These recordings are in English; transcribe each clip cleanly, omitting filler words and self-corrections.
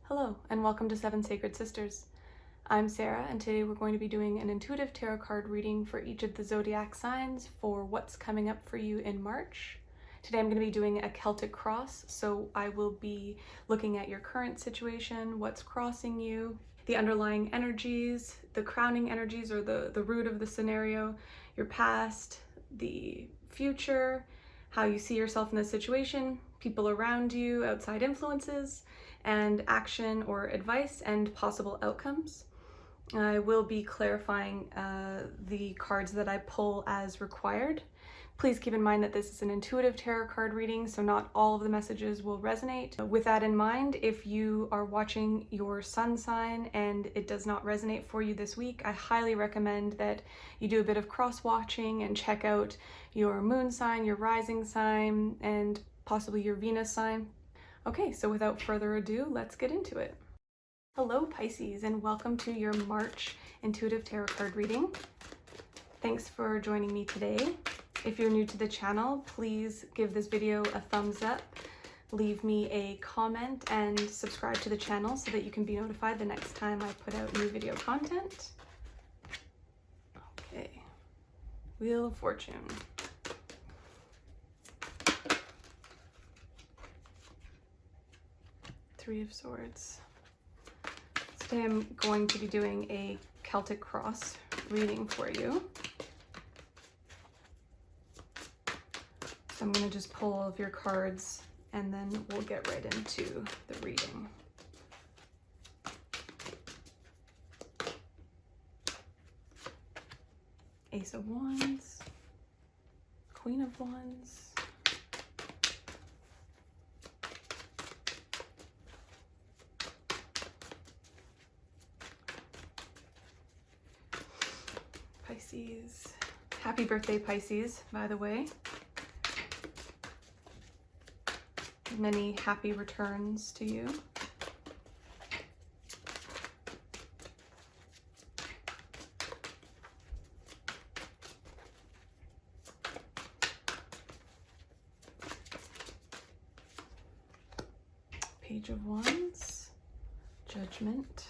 Hello, and welcome to Seven Sacred Sisters. I'm Sarah, and today we're going to be doing an intuitive tarot card reading for each of the zodiac signs for what's coming up for you in March. Today I'm going to be doing a Celtic Cross, so I will be looking at your current situation, what's crossing you, the underlying energies, the crowning energies or the root of the scenario, your past, the future, how you see yourself in this situation, people around you, outside influences, and action or advice and possible outcomes. I will be clarifying the cards that I pull as required. Please keep in mind that this is an intuitive tarot card reading, so not all of the messages will resonate. With that in mind, if you are watching your sun sign and it does not resonate for you this week, I highly recommend that you do a bit of cross-watching and check out your moon sign, your rising sign, and possibly your Venus sign. Okay, so without further ado, let's get into it. Hello Pisces, and welcome to your March intuitive tarot card reading. Thanks for joining me today. If you're new to the channel, please give this video a thumbs up, leave me a comment, and subscribe to the channel so that you can be notified the next time I put out new video content. Okay, Wheel of Fortune. Three of Swords. Today I'm going to be doing a Celtic Cross reading for you. So I'm going to just pull all of your cards and then we'll get right into the reading. Ace of Wands, Queen of Wands, Pisces. Happy birthday, Pisces, by the way. Many happy returns to you. Page of Wands, Judgment,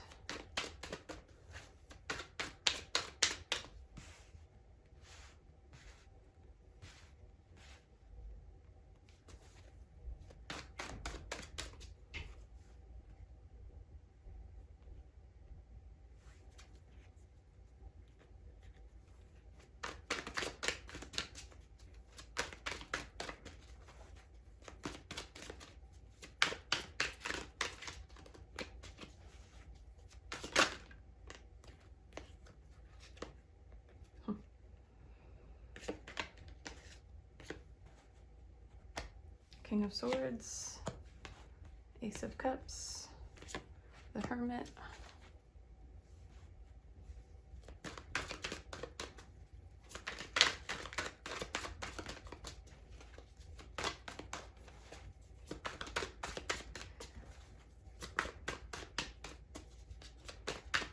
King of Swords, Ace of Cups, the Hermit,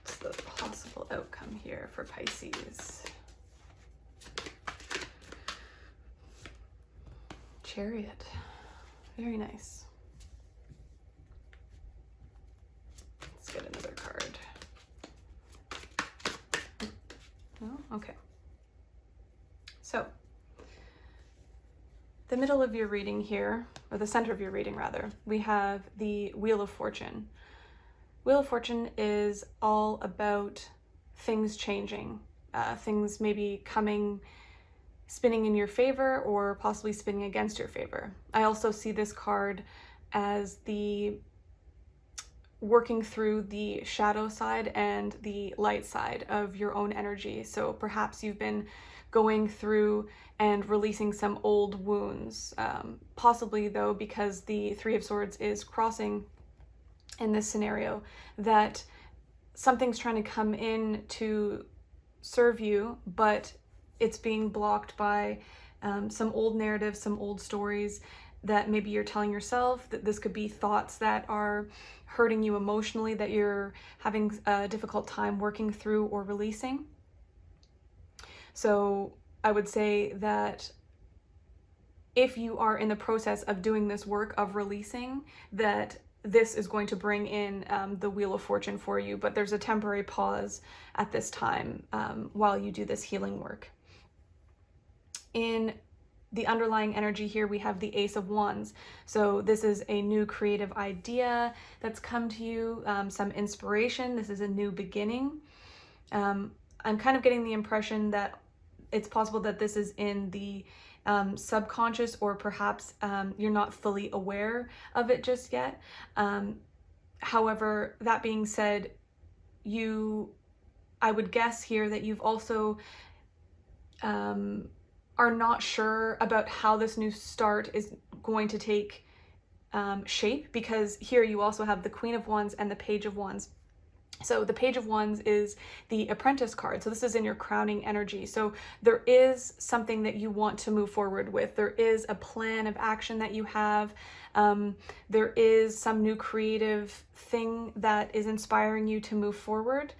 what's the possible outcome here for Pisces? Chariot. Very nice. Let's get another card. No? Okay. So, the middle of your reading here, or the center of your reading rather, we have the Wheel of Fortune. Wheel of Fortune is all about things changing, things maybe spinning in your favor or possibly spinning against your favor. I also see this card as the working through the shadow side and the light side of your own energy. So perhaps you've been going through and releasing some old wounds, possibly though, because the Three of Swords is crossing in this scenario, that something's trying to come in to serve you, but it's being blocked by some old narratives, some old stories that maybe you're telling yourself, that this could be thoughts that are hurting you emotionally, that you're having a difficult time working through or releasing. So I would say that if you are in the process of doing this work of releasing, that this is going to bring in the Wheel of Fortune for you, but there's a temporary pause at this time while you do this healing work. In the underlying energy here, we have the Ace of Wands. So this is a new creative idea that's come to you, some inspiration. This is a new beginning. I'm kind of getting the impression that it's possible that this is in the subconscious, or perhaps you're not fully aware of it just yet. However, that being said, I would guess here that you've also are not sure about how this new start is going to take shape, because here you also have the Queen of Wands and the Page of Wands. So the Page of Wands is the Apprentice card. So this is in your crowning energy. So there is something that you want to move forward with. There is a plan of action that you have. There is some new creative thing that is inspiring you to move forward.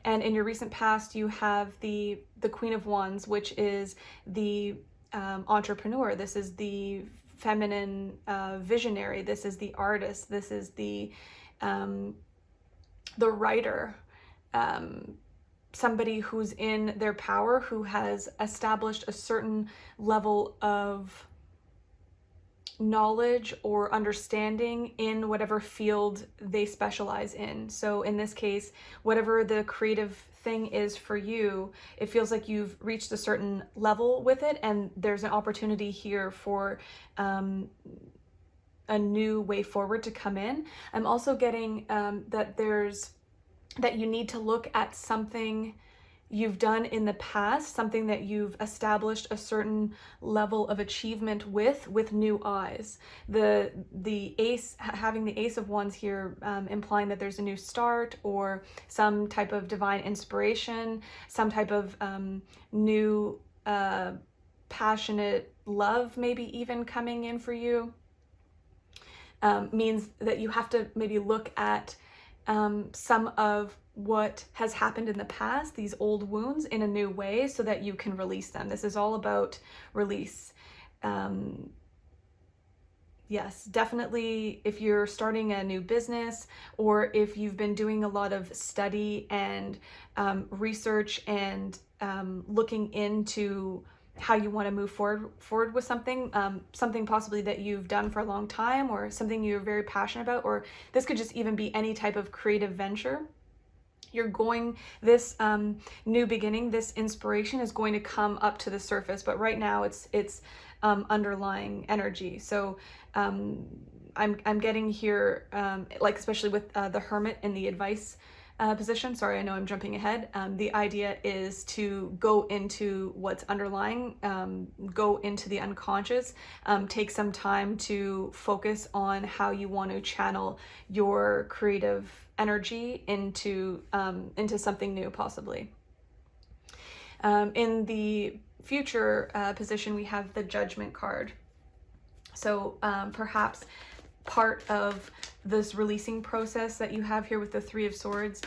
And in your recent past, you have the Queen of Wands, which is the entrepreneur. This is the feminine visionary. This is the artist. This is the writer. Somebody who's in their power, who has established a certain level of knowledge or understanding in whatever field they specialize in. So in this case, whatever the creative thing is for you, it feels like you've reached a certain level with it, and there's an opportunity here for a new way forward to come in. I'm also getting that you need to look at something you've done in the past, something that you've established a certain level of achievement with new eyes. The ace, having the Ace of Wands here, implying that there's a new start or some type of divine inspiration, some type of new passionate love maybe even coming in for you, means that you have to maybe look at some of what has happened in the past, these old wounds, in a new way, so that you can release them. This is all about release. Yes, definitely if you're starting a new business, or if you've been doing a lot of study and research and looking into how you want to move forward with something, something possibly that you've done for a long time, or something you're very passionate about, or this could just even be any type of creative venture. This new beginning, this inspiration is going to come up to the surface, but right now it's underlying energy. So I'm getting here, like especially with the Hermit in the advice position. Sorry, I know I'm jumping ahead. The idea is to go into what's underlying, go into the unconscious, take some time to focus on how you want to channel your creative energy into something new, possibly. In the future position, we have the Judgment card. So perhaps part of this releasing process that you have here with the Three of Swords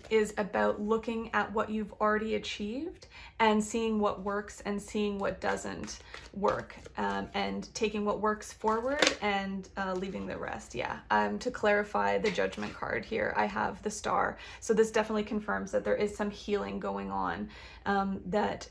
is about looking at what you've already achieved and seeing what works and seeing what doesn't work, and taking what works forward and leaving the rest. Yeah. To clarify the Judgment card here, I have the Star. So this definitely confirms that there is some healing going on, that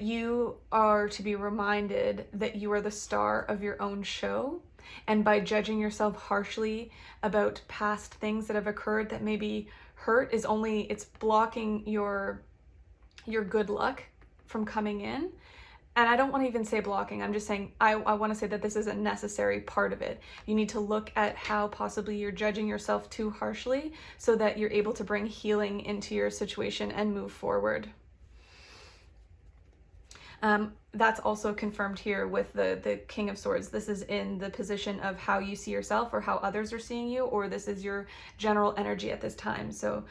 you are to be reminded that you are the star of your own show. And by judging yourself harshly about past things that have occurred that maybe hurt, it's blocking your good luck from coming in. And I don't want to even say blocking. I'm just saying, I want to say that this is a necessary part of it. You need to look at how possibly you're judging yourself too harshly, so that you're able to bring healing into your situation and move forward. That's also confirmed here with the King of Swords. This is in the position of how you see yourself, or how others are seeing you, or this is your general energy at this time. So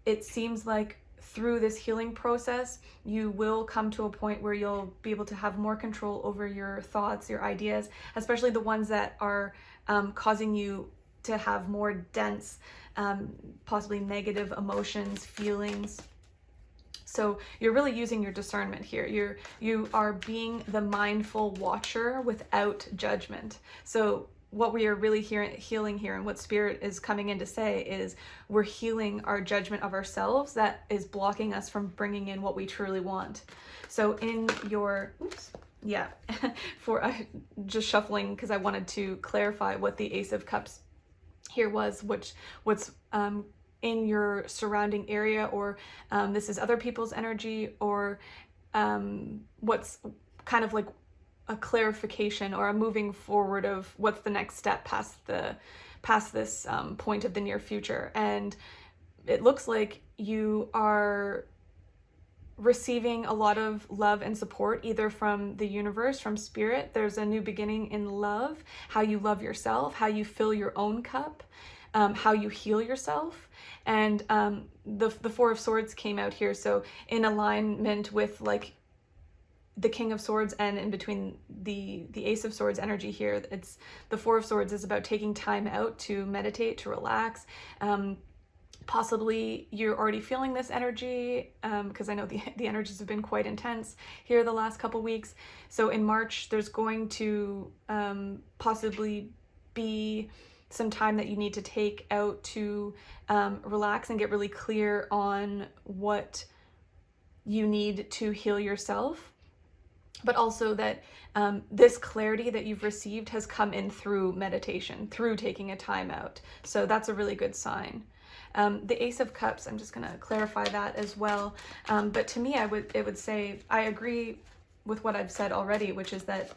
it seems like through this healing process, you will come to a point where you'll be able to have more control over your thoughts, your ideas, especially the ones that are causing you to have more dense, possibly negative emotions, feelings. So you're really using your discernment here. You are being the mindful watcher without judgment. So what we are really healing here, and what Spirit is coming in to say, is we're healing our judgment of ourselves that is blocking us from bringing in what we truly want. So in your, just shuffling because I wanted to clarify what the Ace of Cups here was, what's in your surrounding area, or this is other people's energy, or what's kind of like a clarification or a moving forward of what's the next step past this point of the near future. And it looks like you are receiving a lot of love and support, either from the universe, from Spirit. There's a new beginning in love, how you love yourself, how you fill your own cup, how you heal yourself. And the Four of Swords came out here, so in alignment with like the King of Swords, and in between the Ace of Swords energy here, it's the Four of Swords is about taking time out to meditate, to relax. Possibly you're already feeling this energy, because I know the energies have been quite intense here the last couple weeks. So in March, there's going to possibly be some time that you need to take out to relax and get really clear on what you need to heal yourself. But also that this clarity that you've received has come in through meditation, through taking a time out. So that's a really good sign. The Ace of Cups, I'm just going to clarify that as well. But to me, it would say, I agree with what I've said already, which is that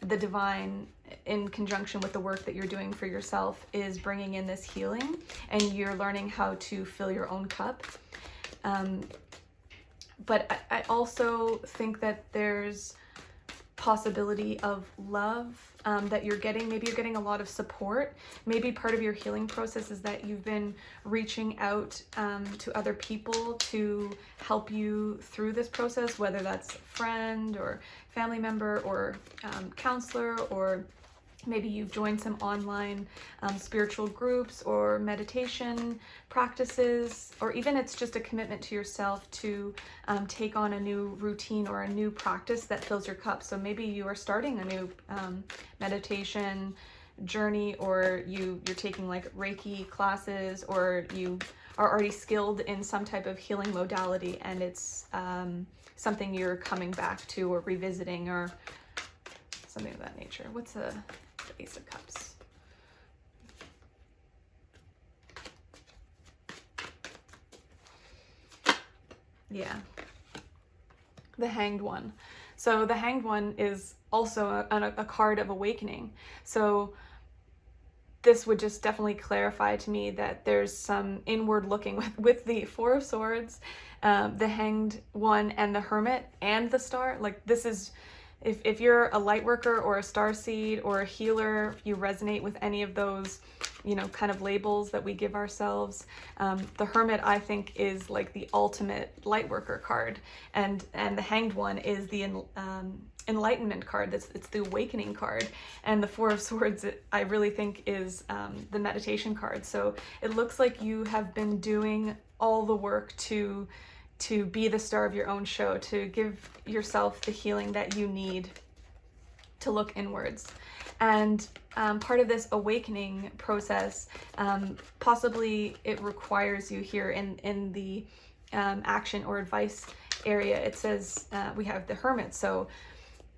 the divine, in conjunction with the work that you're doing for yourself, is bringing in this healing, and you're learning how to fill your own cup. But I also think that there's possibility of love that you're getting. Maybe you're getting a lot of support. Maybe part of your healing process is that you've been reaching out to other people to help you through this process, whether that's a friend or family member or counselor, or maybe you've joined some online spiritual groups or meditation practices, or even it's just a commitment to yourself to take on a new routine or a new practice that fills your cup. So maybe you are starting a new meditation journey, or you're taking like Reiki classes, or you are already skilled in some type of healing modality, and it's something you're coming back to or revisiting, or something of that nature. What's the Ace of Cups? Yeah, the Hanged One. So the Hanged One is also a card of awakening. So this would just definitely clarify to me that there's some inward looking with the Four of Swords, the Hanged One, and the Hermit, and the Star. Like, this is, if you're a light worker or a starseed or a healer, if you resonate with any of those, kind of labels that we give ourselves, the Hermit, I think, is like the ultimate light worker card, and the Hanged One is the enlightenment card. It's the awakening card, and the Four of Swords, I really think, is the meditation card. So it looks like you have been doing all the work to be the star of your own show, to give yourself the healing that you need to look inwards. And part of this awakening process, possibly it requires you here in the action or advice area. It says we have the Hermit. So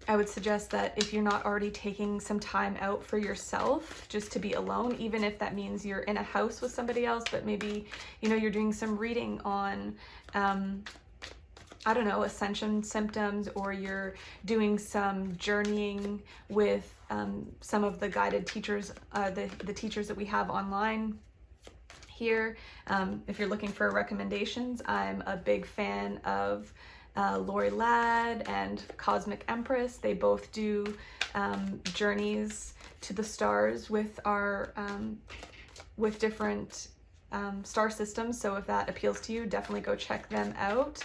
I would suggest that if you're not already taking some time out for yourself, just to be alone, even if that means you're in a house with somebody else, but maybe, you're doing some reading on, I don't know, ascension symptoms, or you're doing some journeying with some of the guided teachers, the teachers that we have online here. If you're looking for recommendations, I'm a big fan of Lori Ladd and Cosmic Empress. They both do journeys to the stars with our with different star systems. So if that appeals to you, definitely go check them out.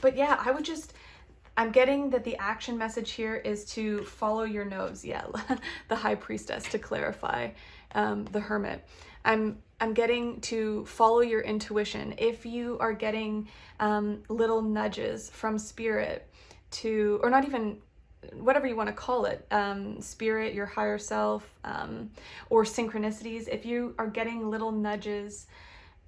But yeah, I'm getting that the action message here is to follow your nose. Yeah, the High Priestess, to clarify, the Hermit. I'm getting to follow your intuition. If you are getting little nudges from Spirit or not even whatever you want to call it, spirit, your higher self, or synchronicities. If you are getting little nudges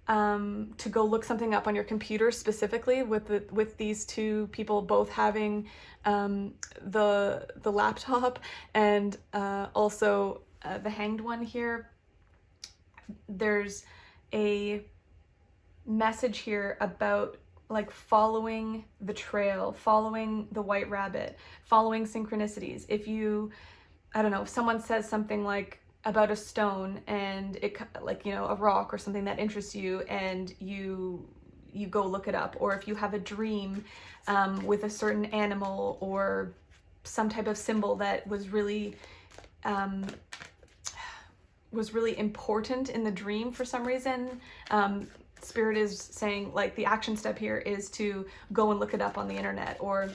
to go look something up on your computer, specifically with these two people both having the laptop and also the hanged one here, there's a message here about like following the trail, following the white rabbit, following synchronicities. If you, I don't know, if someone says something like about a stone and it, like, you know, a rock or something that interests you, and you go look it up, or if you have a dream with a certain animal or some type of symbol that was really important in the dream for some reason, Spirit is saying like the action step here is to go and look it up on the internet, or,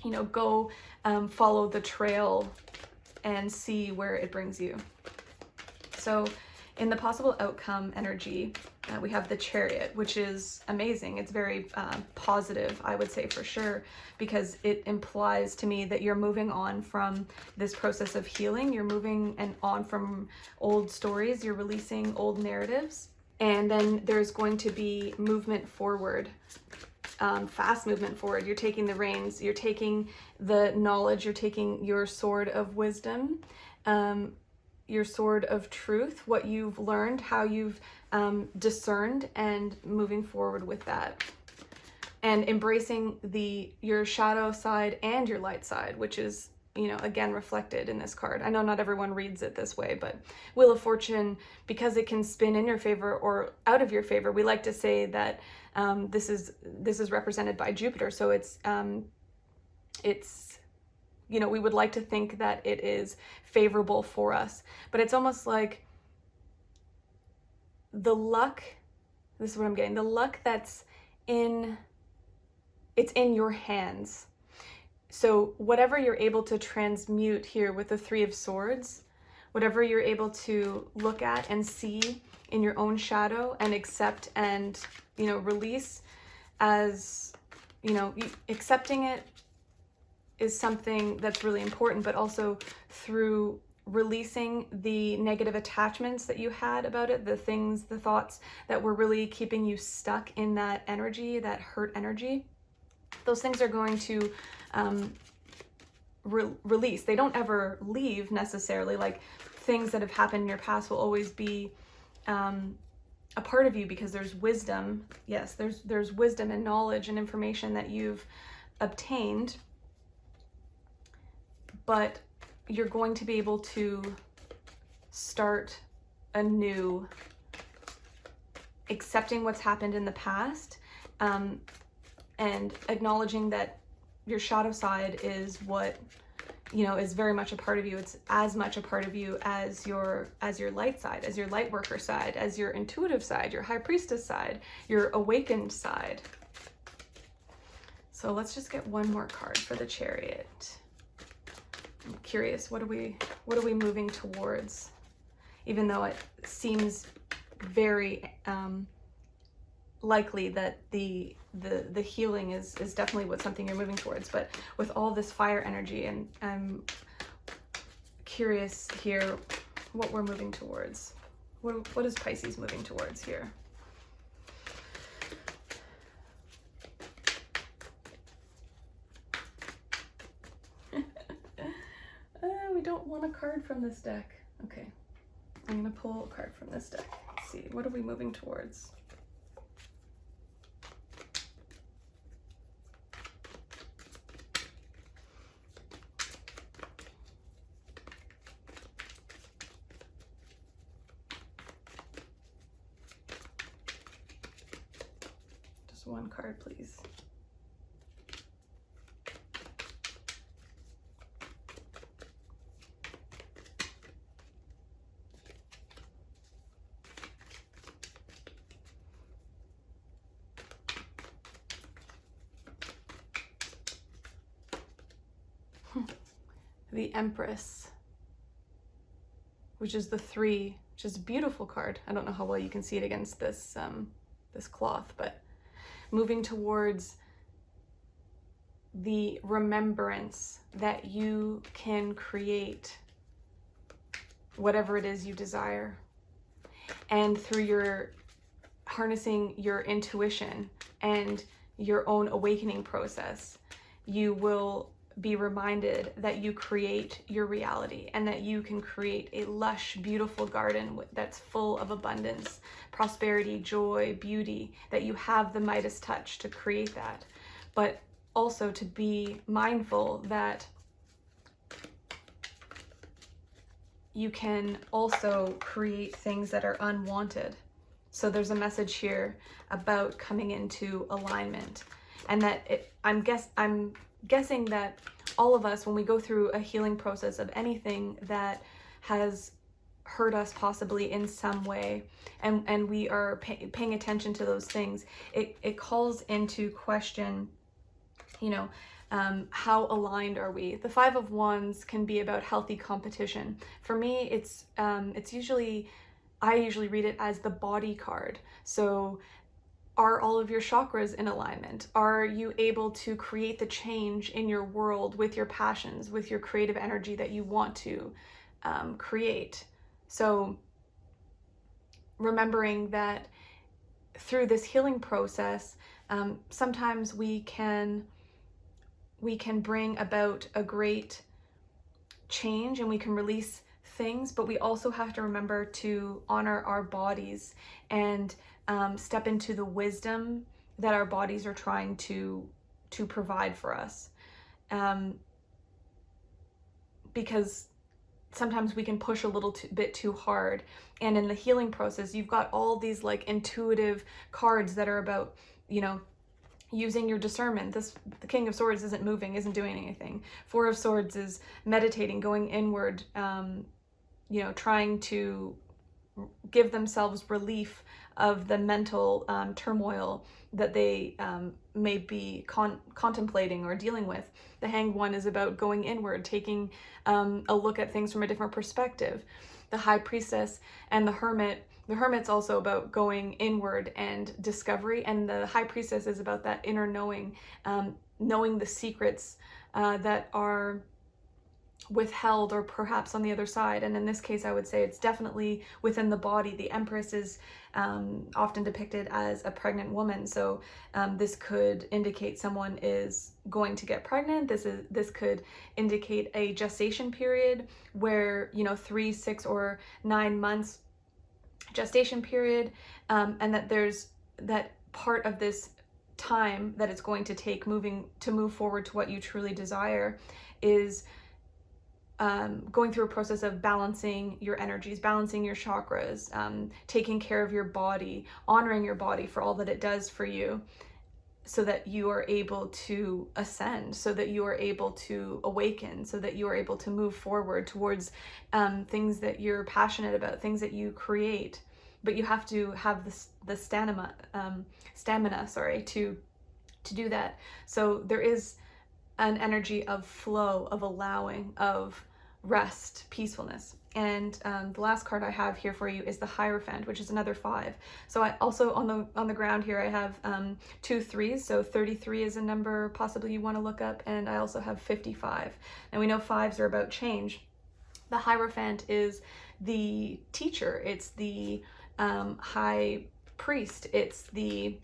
you know, go follow the trail and see where it brings you. So in the possible outcome energy, we have the Chariot, which is amazing. It's very positive, I would say, for sure, because it implies to me that you're moving on from this process of healing. You're moving on from old stories. You're releasing old narratives. And then there's going to be movement forward, fast movement forward. You're taking the reins, you're taking the knowledge, you're taking your sword of wisdom, your sword of truth, what you've learned, how you've discerned, and moving forward with that. And embracing your shadow side and your light side, which is, you know, again, reflected in this card. I know not everyone reads it this way, but Wheel of Fortune, because it can spin in your favor or out of your favor, we like to say that this is represented by Jupiter. So it's you know, we would like to think that it is favorable for us, but it's almost like the luck, this is what I'm getting, the luck that's it's in your hands. So whatever you're able to transmute here with the Three of Swords, whatever you're able to look at and see in your own shadow and accept and, you know, release as, you know, accepting it is something that's really important, but also through releasing the negative attachments that you had about it, the things, the thoughts that were really keeping you stuck in that energy, that hurt energy, those things are going to release. They don't ever leave necessarily. Like, things that have happened in your past will always be a part of you, because there's wisdom. Yes, there's wisdom and knowledge and information that you've obtained, but you're going to be able to start anew, accepting what's happened in the past, and acknowledging that your shadow side is what, you know, is very much a part of you. It's as much a part of you as your light side, as your light worker side, as your intuitive side, your High Priestess side, your awakened side. So let's just get one more card for the Chariot. I'm curious, what are we moving towards? Even though it seems very likely that the healing is definitely something you're moving towards, but with all this fire energy, and I'm curious here what we're moving towards. What is Pisces moving towards here? We don't want a card from this deck. Okay, I'm gonna pull a card from this deck. Let's see, what are we moving towards? Just one card, please. The Empress, which is the 3, which is a beautiful card. I don't know how well you can see it against this this cloth, but moving towards the remembrance that you can create whatever it is you desire. And through your harnessing your intuition and your own awakening process, you will be reminded that you create your reality and that you can create a lush, beautiful garden that's full of abundance, prosperity, joy, beauty, that you have the Midas touch to create that. But also to be mindful that you can also create things that are unwanted. So there's a message here about coming into alignment, and that I'm guessing that all of us, when we go through a healing process of anything that has hurt us possibly in some way, and we are paying attention to those things, it calls into question, you know, how aligned are we? The Five of Wands can be about healthy competition. For me, I usually read it as the body card. So are all of your chakras in alignment? Are you able to create the change in your world with your passions, with your creative energy that you want to create? So remembering that through this healing process, sometimes we can bring about a great change and we can release things, but we also have to remember to honor our bodies and step into the wisdom that our bodies are trying to provide for us. Because sometimes we can push a little bit too hard. And in the healing process, you've got all these like intuitive cards that are about, you know, using your discernment. The King of Swords isn't moving, isn't doing anything. Four of Swords is meditating, going inward, you know, trying to give themselves relief of the mental turmoil that they may be contemplating or dealing with. The Hanged One is about going inward, taking a look at things from a different perspective. The High Priestess and the Hermit's also about going inward and discovery, and the High Priestess is about that inner knowing, knowing the secrets that are withheld or perhaps on the other side. And in this case, I would say it's definitely within the body. The Empress is often depicted as a pregnant woman, so this could indicate someone is going to get pregnant. This could indicate a gestation period where, you know, 3, 6, or 9 months gestation period, and that there's that part of this time that it's going to take to move forward to what you truly desire is going through a process of balancing your energies, balancing your chakras, taking care of your body, honoring your body for all that it does for you, so that you are able to ascend, so that you are able to awaken, so that you are able to move forward towards things that you're passionate about, things that you create. But you have to have the stamina, to do that. So there is an energy of flow, of allowing, of rest, peacefulness. And the last card I have here for you is the Hierophant, which is another 5. So I also on the ground here I have 2 3s, so 33 is a number possibly you want to look up, and I also have 55. And we know 5s are about change. The Hierophant is the teacher, it's the high priest, it's the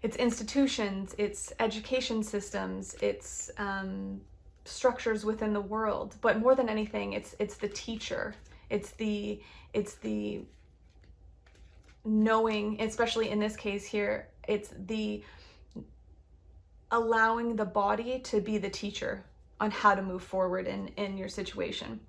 it's institutions, it's education systems, it's structures within the world. But more than anything, it's the teacher. It's the knowing, especially in this case here, it's the allowing the body to be the teacher on how to move forward in your situation.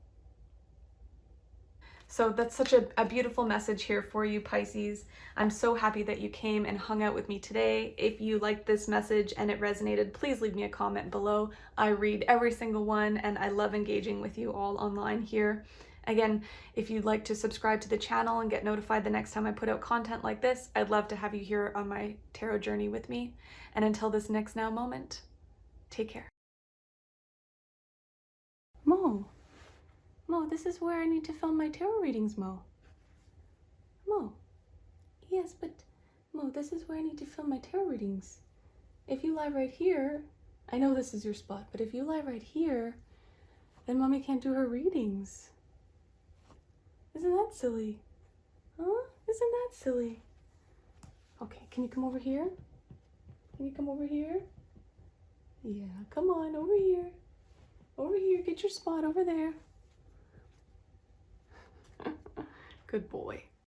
So that's such a beautiful message here for you, Pisces. I'm so happy that you came and hung out with me today. If you liked this message and it resonated, please leave me a comment below. I read every single one, and I love engaging with you all online here. Again, if you'd like to subscribe to the channel and get notified the next time I put out content like this, I'd love to have you here on my tarot journey with me. And until this next now moment, take care. Mo, this is where I need to film my tarot readings, Mo. Mo. Yes, but Mo, this is where I need to film my tarot readings. if you lie right here, I know this is your spot, but if you lie right here, then Mommy can't do her readings. Isn't that silly? Huh? Isn't that silly? Okay, can you come over here? Can you come over here? Yeah, come on, over here. Over here, get your spot over there. Good boy.